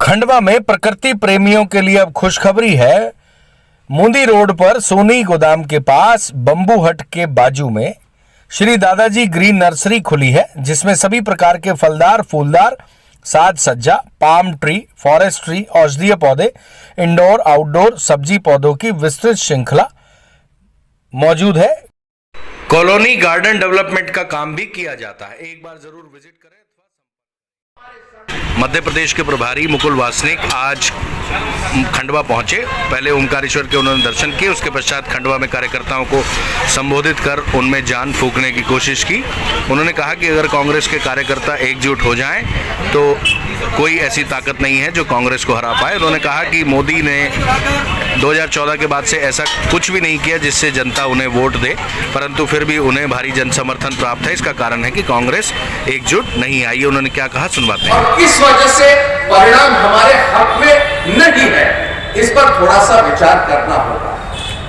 खंडवा में प्रकृति प्रेमियों के लिए अब खुशखबरी है। मुंदी रोड पर सोनी गोदाम के पास बंबू हट के बाजू में श्री दादाजी ग्रीन नर्सरी खुली है, जिसमें सभी प्रकार के फलदार, फूलदार, साज सज्जा, पाम ट्री, फॉरेस्ट ट्री, औषधीय पौधे, इंडोर आउटडोर सब्जी पौधों की विस्तृत श्रृंखला मौजूद है। कॉलोनी गार्डन डेवलपमेंट का काम भी किया जाता है। एक बार जरूर विजिट करें। मध्य प्रदेश के प्रभारी मुकुल वासनिक आज खंडवा पहुंचे। पहले ओमकारेश्वर के उन्होंने दर्शन किए, उसके पश्चात खंडवा में कार्यकर्ताओं को संबोधित कर उनमें जान फूंकने की कोशिश की। उन्होंने कहा कि अगर कांग्रेस के कार्यकर्ता एकजुट हो जाएं तो कोई ऐसी ताकत नहीं है जो कांग्रेस को हरा पाए। उन्होंने कहा कि मोदी ने 2014 के बाद से ऐसा कुछ भी नहीं किया जिससे जनता उन्हें वोट दे, परंतु फिर भी उन्हें भारी जन समर्थन प्राप्त है। इसका कारण है कि कांग्रेस एकजुट नहीं आई। उन्होंने क्या कहा, सुनवाते हैं। किस वजह से परिणाम हमारे हक में नहीं है, इस पर थोड़ा सा विचार करना होगा,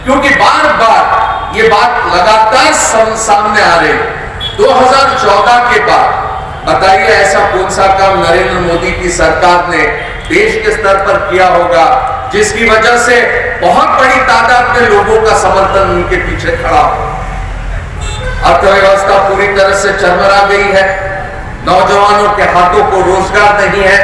क्योंकि बार बार ये बात लगातार सामने आ रही है। 2014 के बाद बताइए ऐसा कौन सा काम नरेंद्र मोदी की सरकार ने देश के स्तर पर किया होगा जिसकी वजह से बहुत बड़ी तादाद में लोगों का समर्थन उनके पीछे खड़ा हो। अर्थव्यवस्था पूरी तरह से चरमरा गई है, नौजवानों के हाथों को रोजगार नहीं है।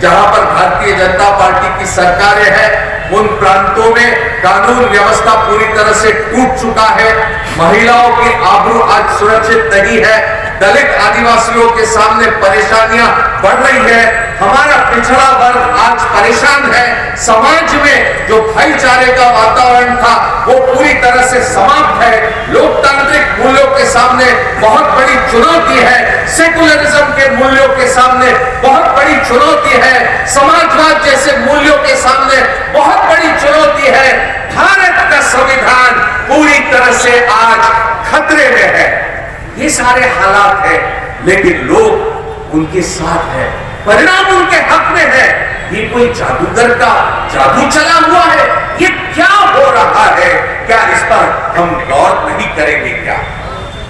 जहां पर भारतीय जनता पार्टी की सरकारें हैं उन प्रांतों में कानून व्यवस्था पूरी तरह से टूट चुका है। महिलाओं की आबरू आज सुरक्षित नहीं है। दलित आदिवासियों के सामने परेशानियां बढ़ रही है। हमारा पिछड़ा वर्ग आज परेशान है। समाज में जो भाईचारे का वातावरण था वो पूरी तरह से समाप्त है। लोकतांत्रिक मूल्यों के सामने बहुत बड़ी चुनौती है। सेकुलरिज्म के मूल्यों के सामने बहुत बड़ी चुनौती है। समाजवाद जैसे मूल्यों के सामने बहुत बड़ी चुनौती है। भारत का संविधान पूरी तरह से आज खतरे में है। ये सारे हालात हैं, लेकिन लोग उनके साथ हैं, परिणाम उनके हक में है। ये कोई जादूगर का जादू चला हुआ है? ये क्या हो रहा है? क्या इस पर हम गौर नहीं करेंगे क्या?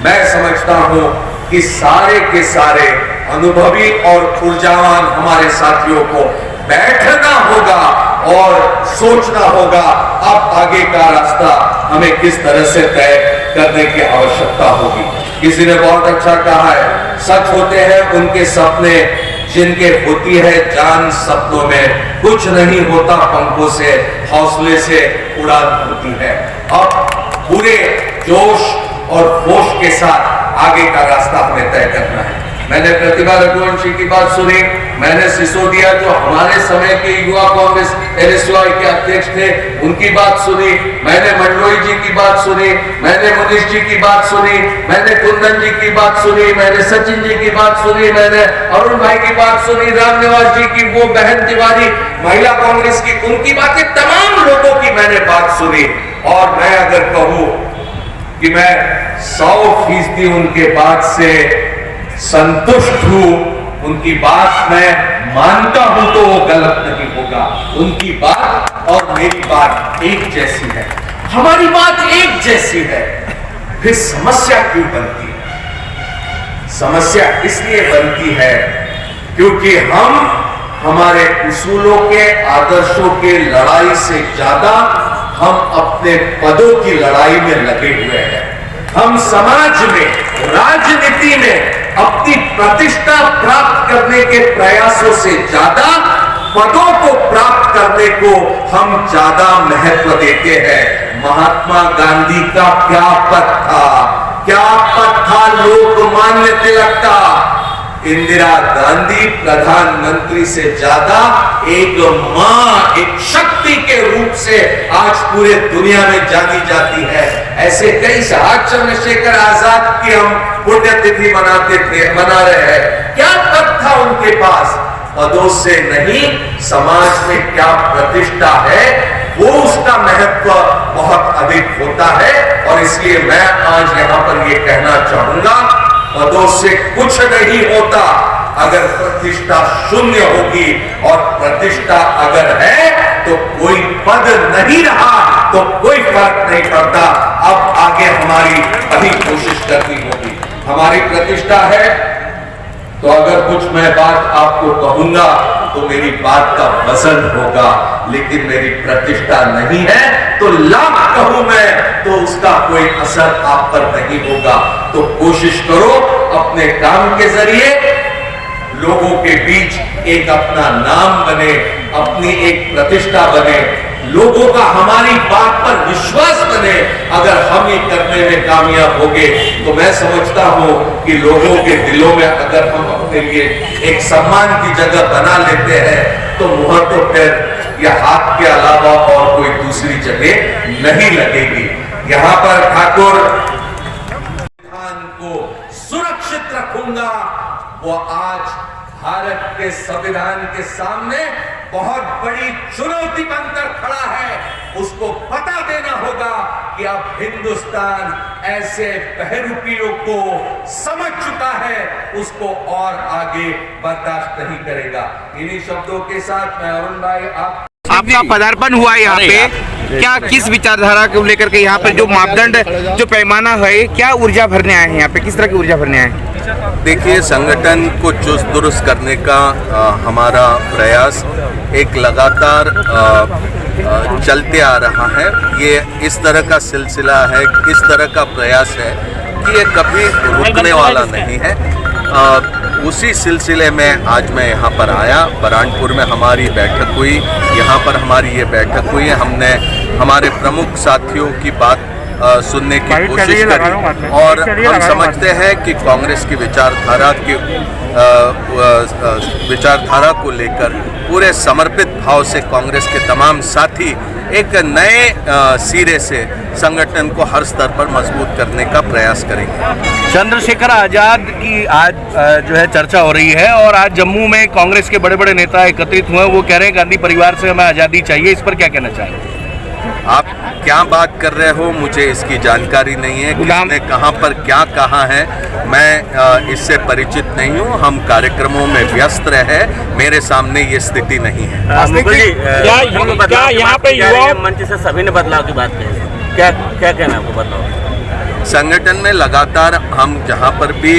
मैं समझता हूं कि सारे के सारे अनुभवी और ऊर्जावान हमारे साथियों को बैठना होगा और सोचना होगा अब आगे का रास्ता हमें किस तरह से तय करने की आवश्यकता होगी। किसी ने बहुत अच्छा कहा है, सच होते हैं उनके सपने जिनके होती है जान सपनों में। कुछ नहीं होता पंखों से, हौसले से उड़ान होती है। अब पूरे जोश और होश के साथ आगे का रास्ता हमें तय करना है। मैंने प्रतिभा रघुवंशी की बात सुनी, मैंने सिसोदिया जो हमारे समय के युवा कांग्रेस एनएसयूआई के अध्यक्ष थे उनकी बात सुनी, मैंने मंडलोई जी की बात सुनी, मैंने मुनीश जी की बात सुनी, मैंने कुंदन जी की बात सुनी, मैंने सचिन जी की बात सुनी, मैंने अरुण भाई की बात सुनी, रामनिवास जी की, वो बहन तिवारी महिला कांग्रेस की, उनकी बातें, तमाम लोगों की मैंने बात सुनी। और मैं अगर कहूं कि मैं 100% उनके बात से संतुष्ट हूं, उनकी बात मैं मानता हूं, तो वो गलत नहीं होगा। उनकी बात और मेरी बात एक जैसी है, हमारी बात एक जैसी है। फिर समस्या क्यों बनती है? समस्या इसलिए बनती है क्योंकि हम हमारे उसूलों के, आदर्शों के लड़ाई से ज्यादा हम अपने पदों की लड़ाई में लगे हुए हैं। हम समाज में, राजनीति में अपनी प्रतिष्ठा प्राप्त करने के प्रयासों से ज्यादा पदों को प्राप्त करने को हम ज्यादा महत्व देते हैं। महात्मा गांधी का क्या पद था? क्या पद था लोकमान्य तिलक का? इंदिरा गांधी प्रधानमंत्री से ज्यादा एक मां, एक शक्ति के रूप से आज पूरे दुनिया में जानी जाती है। ऐसे कई आज चंद्रशेखर आजाद की हम पुण्यतिथि मना रहे हैं। क्या पद था उनके पास? पदों से नहीं, समाज में क्या प्रतिष्ठा है वो उसका महत्व बहुत अधिक होता है। और इसलिए मैं आज यहां पर ये कहना चाहूंगा, पदों से कुछ नहीं होता अगर प्रतिष्ठा शून्य होगी, और प्रतिष्ठा अगर है तो कोई पद नहीं रहा तो कोई फर्क नहीं पड़ता। अब आगे हमारी वही कोशिश करनी होगी। हमारी प्रतिष्ठा है तो अगर कुछ मैं बात आपको कहूंगा तो मेरी बात का वजन होगा, लेकिन मेरी प्रतिष्ठा नहीं है तो लाख कहूं मैं तो उसका कोई असर आप पर नहीं होगा। तो कोशिश करो अपने काम के जरिए लोगों के बीच एक अपना नाम बने, अपनी एक प्रतिष्ठा बने, लोगों का हमारी बात पर विश्वास बने। अगर हम ये करने में कामयाब होंगे तो मैं समझता हूं कि लोगों के दिलों में अगर हम अपने लिए एक सम्मान की जगह बना लेते हैं तो मुहर तो फिर या हाथ के अलावा और कोई दूसरी जगह नहीं लगेगी। यहां पर ठाकुर को सुरक्षित रखूंगा, वो आज भारत के संविधान के सामने बहुत बड़ी चुनौती बनकर खड़ा है। उसको पता देना होगा कि अब हिंदुस्तान ऐसे बहरूपियों को समझ चुका है, उसको और आगे बर्दाश्त नहीं करेगा। इन्हीं शब्दों के साथ मैं अरुण भाई आपका पदार्पण हुआ यहाँ पे, क्या किस विचारधारा को लेकर के यहाँ पे जो मापदंड जो पैमाना है, क्या ऊर्जा भरने आए हैं यहाँ पे, किस तरह की ऊर्जा भरने आए हैं? देखिए, संगठन को चुस्त दुरुस्त करने का हमारा प्रयास एक लगातार चलते आ रहा है। ये इस तरह का सिलसिला है, इस तरह का प्रयास है कि ये कभी रुकने वाला नहीं है। उसी सिलसिले में आज मैं यहाँ पर आया, बरानपुर में हमारी बैठक हुई, यहाँ पर हमारी ये बैठक हुई है। हमने हमारे प्रमुख साथियों की बात सुनने की कोशिश करी और हम समझते हैं कि कांग्रेस की विचारधारा को लेकर पूरे समर्पित भाव से कांग्रेस के तमाम साथी एक नए सिरे से संगठन को हर स्तर पर मजबूत करने का प्रयास करेंगे। चंद्रशेखर आजाद की आज जो है चर्चा हो रही है और आज जम्मू में कांग्रेस के बड़े बड़े नेता एकत्रित हुए, वो कह रहे हैं गांधी परिवार से हमें आज़ादी चाहिए। इस पर क्या कहना चाहेंगे? आप क्या बात कर रहे हो, मुझे इसकी जानकारी नहीं है, किसने कहां पर क्या कहा है, मैं इससे परिचित नहीं हूं। हम कार्यक्रमों में व्यस्त रहे, मेरे सामने ये स्थिति नहीं है। क्या यहाँ पे युवा मंच से सभी ने बदलाव की बात कही, क्या क्या कहना आपको बदलाव? संगठन में लगातार हम जहां पर भी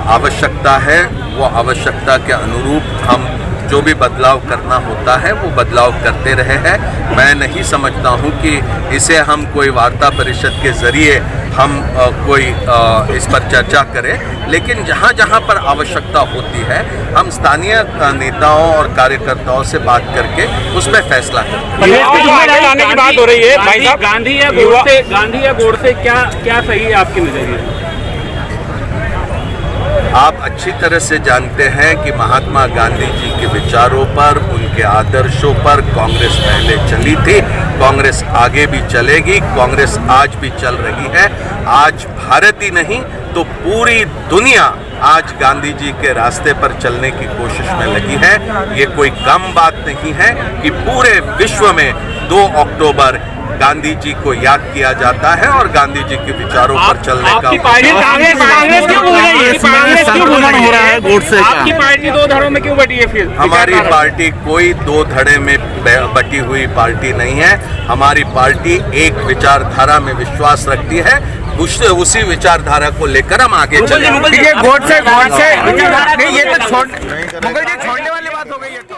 आवश्यकता है वो आवश्यकता के अनुरूप हम जो भी बदलाव करना होता है वो बदलाव करते रहे हैं। मैं नहीं समझता हूं कि इसे हम कोई वार्ता परिषद के ज़रिए हम कोई इस पर चर्चा करें, लेकिन जहां जहां पर आवश्यकता होती है हम स्थानीय नेताओं और कार्यकर्ताओं से बात करके उस पर फैसला करें। लाने की बात हो रही है भाई साहब, गांधी या गोडसे क्या सही है आपके नजरिए? आप अच्छी तरह से जानते हैं कि महात्मा गांधी जी के विचारों पर, उनके आदर्शों पर कांग्रेस पहले चली थी, कांग्रेस आगे भी चलेगी, कांग्रेस आज भी चल रही है। आज भारत ही नहीं तो पूरी दुनिया आज गांधी जी के रास्ते पर चलने की कोशिश में लगी है। ये कोई कम बात नहीं है कि पूरे विश्व में 2 अक्टूबर गांधी जी को याद किया जाता है और गांधी जी के विचारों पर चलने का। आपकी पार्टी 2 धड़ों में क्यों बटी है फिर? हमारी पार्टी कोई 2 धड़े में बटी हुई पार्टी नहीं है। हमारी पार्टी एक विचारधारा में विश्वास रखती है, उसी विचारधारा को लेकर हम आगे चलेंगे। मुगल जी छोड़ने वाली बात हो गई है तो